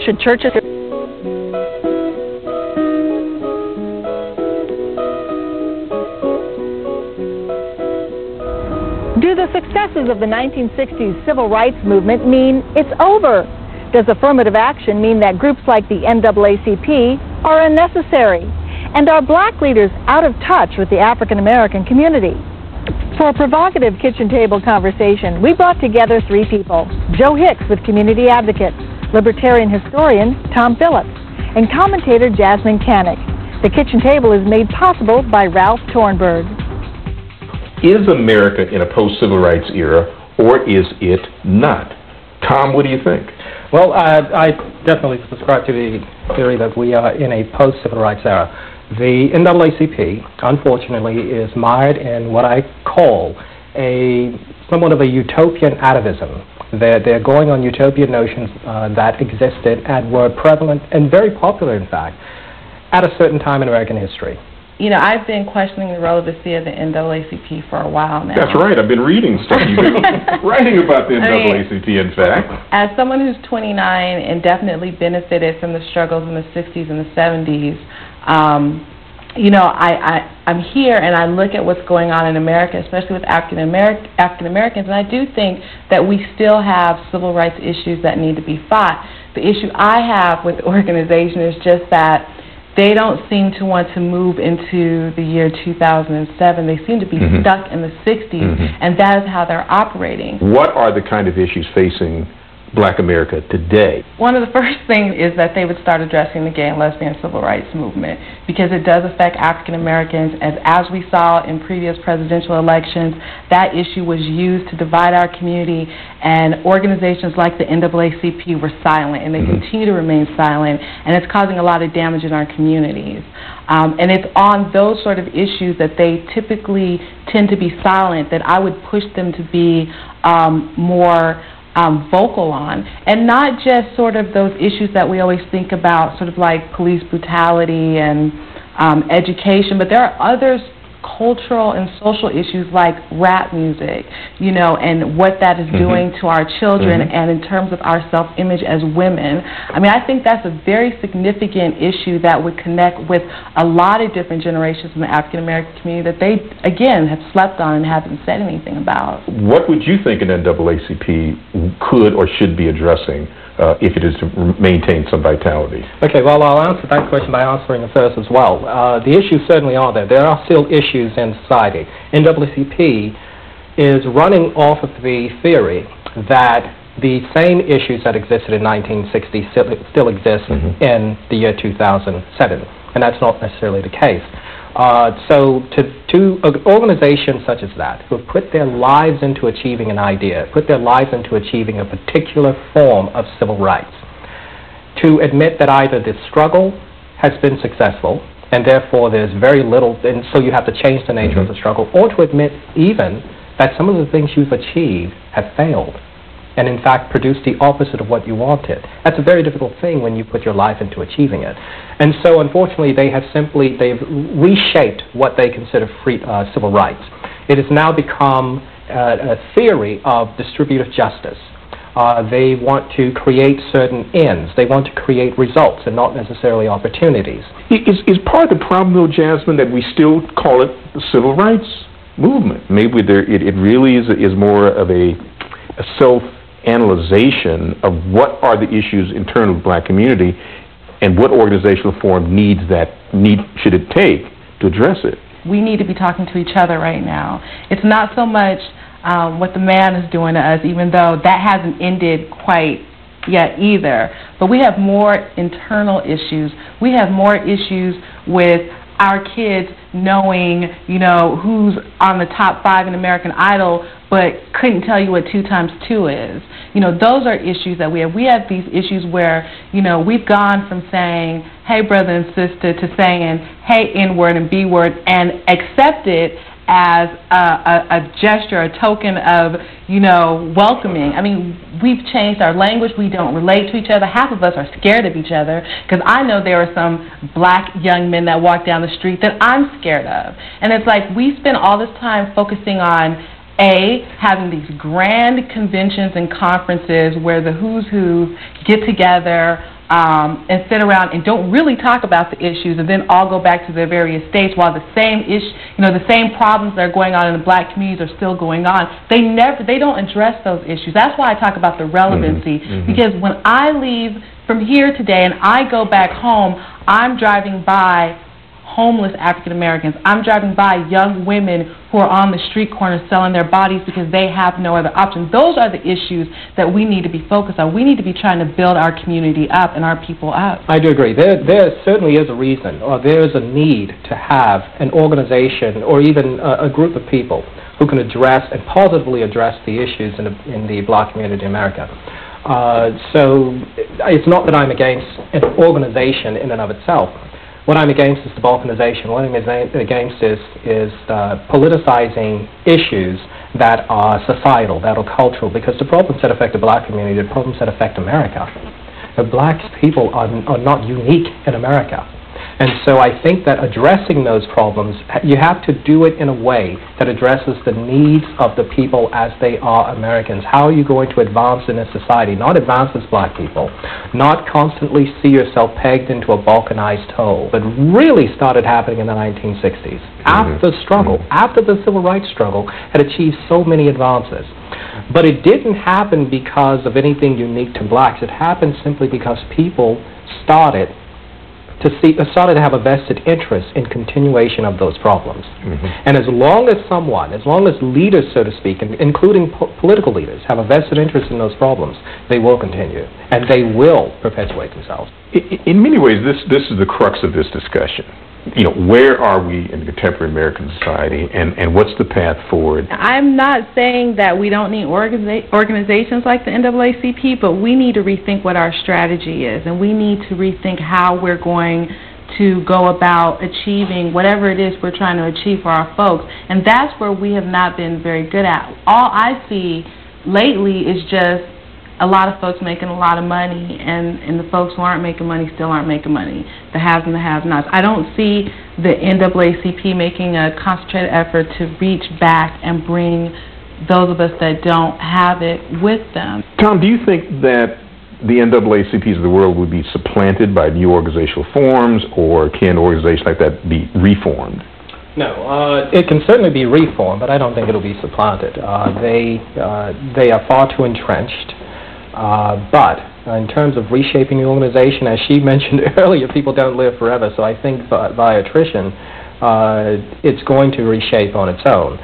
should churches... Do the successes of the 1960s civil rights movement mean it's over? Does affirmative action mean that groups like the NAACP are unnecessary? And are black leaders out of touch with the African American community? For a provocative kitchen table conversation, we brought together three people: Joe Hicks with Community Advocate, libertarian historian Tom Phillips, and commentator Jasmyne Cannick. The kitchen table is made possible by Ralph Tornberg. Is America in a post-civil rights era, or is it not? Tom, what do you think? Well, I definitely subscribe to the theory that we are in a post-civil rights era. The NAACP, unfortunately, is mired in what I call somewhat of a utopian atavism. They're going on utopian notions that existed and were prevalent and very popular, in fact, at a certain time in American history. You know, I've been questioning the relevancy of the NAACP for a while now. That's right. I've been reading stuff. You've been writing about the NAACP, in fact. As someone who's 29 and definitely benefited from the struggles in the 60s and the 70s, you know, I'm here and I look at what's going on in America, especially with African Americans, and I do think that we still have civil rights issues that need to be fought. The issue I have with the organization is just that they don't seem to want to move into the year 2007. They seem to be stuck in the 60s, and that is how they're operating. What are the kind of issues facing Black America today? One of the first things is that they would start addressing the gay and lesbian civil rights movement, because it does affect African Americans. As we saw in previous presidential elections, that issue was used to divide our community, and organizations like the NAACP were silent, and they continue to remain silent, and it's causing a lot of damage in our communities. And it's on those sort of issues that they typically tend to be silent that I would push them to be more vocal on, and not just sort of those issues that we always think about, sort of like police brutality and education, but there are others, cultural and social issues like rap music, you know, and what that is doing to our children and in terms of our self-image as women. I mean, I think that's a very significant issue that would connect with a lot of different generations in the African American community that they, again, have slept on and haven't said anything about. What would you think an NAACP could or should be addressing if it is to maintain some vitality? Okay, well, I'll answer that question by answering the first as well. The issues certainly are there. There are still issues in society. NAACP is running off of the theory that the same issues that existed in 1960 still exist in the year 2007, and that's not necessarily the case. So to organizations such as that, who have put their lives into achieving an idea, put their lives into achieving a particular form of civil rights, to admit that either the struggle has been successful, and therefore there's very little, and so you have to change the nature of the struggle, or to admit even that some of the things you've achieved have failed, and in fact produce the opposite of what you wanted. That's a very difficult thing when you put your life into achieving it. And so unfortunately they've reshaped what they consider free civil rights. It has now become a theory of distributive justice. They want to create certain ends. They want to create results and not necessarily opportunities. Is part of the problem, though, Jasmyne, that we still call it the civil rights movement? Maybe it really is more of a self-analyzation of what are the issues internal to the Black community and what organizational form should it take to address it. We need to be talking to each other right now. It's not so much what the man is doing to us, even though that hasn't ended quite yet either. But we have more internal issues. We have more issues with our kids knowing, you know, who's on the top 5 in American Idol, but couldn't tell you what 2 times 2 is. You know, those are issues that we have. We have these issues where, you know, we've gone from saying, hey, brother and sister, to saying, hey, N-word and B-word, and accept it as a gesture, a token of, you know, welcoming. I mean, we've changed our language. We don't relate to each other. Half of us are scared of each other, because I know there are some black young men that walk down the street that I'm scared of. And it's like we spend all this time focusing on having these grand conventions and conferences where the who's who get together and sit around and don't really talk about the issues, and then all go back to their various states while the same the same problems that are going on in the black communities are still going on. They don't address those issues. That's why I talk about the relevancy, because when I leave from here today and I go back home, I'm driving by homeless African Americans. I'm driving by young women who are on the street corners selling their bodies because they have no other option. Those are the issues that we need to be focused on. We need to be trying to build our community up and our people up. I do agree. There certainly is a reason, or there is a need to have an organization or even a group of people who can address and positively address the issues in the black community in America. So it's not that I'm against an organization in and of itself. What I'm against is the balkanization. What I'm against is politicizing issues that are societal, that are cultural, because the problems that affect the black community are problems that affect America. The black people are not unique in America. And so I think that addressing those problems, you have to do it in a way that addresses the needs of the people as they are Americans. How are you going to advance in a society? Not advance as black people, not constantly see yourself pegged into a balkanized hole, but really started happening in the 1960s. After the struggle, after the civil rights struggle had achieved so many advances. But it didn't happen because of anything unique to blacks. It happened simply because people started to have a vested interest in continuation of those problems. And as long as leaders, so to speak, including political leaders, have a vested interest in those problems, they will continue, and they will perpetuate themselves. In many ways, this is the crux of this discussion. Where are we in contemporary American society, and what's the path forward? I'm not saying that we don't need organizations like the NAACP, but we need to rethink what our strategy is, and we need to rethink how we're going to go about achieving whatever it is we're trying to achieve for our folks, and that's where we have not been very good at. All I see lately is just a lot of folks making a lot of money, and the folks who aren't making money still aren't making money, the haves and the have-nots. I don't see the NAACP making a concentrated effort to reach back and bring those of us that don't have it with them. Tom, do you think that the NAACPs of the world would be supplanted by new organizational forms, or can organizations like that be reformed? No, it can certainly be reformed, but I don't think it'll be supplanted. They are far too entrenched. But in terms of reshaping the organization, as she mentioned earlier, people don't live forever, so I think by attrition, it's going to reshape on its own.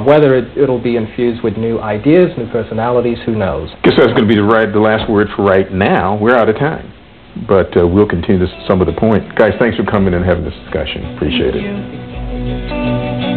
Whether it'll be infused with new ideas, new personalities, who knows? I guess that's going to be the last word for right now. We're out of time, but we'll continue some of the point. Guys, thanks for coming and having this discussion. Appreciate it.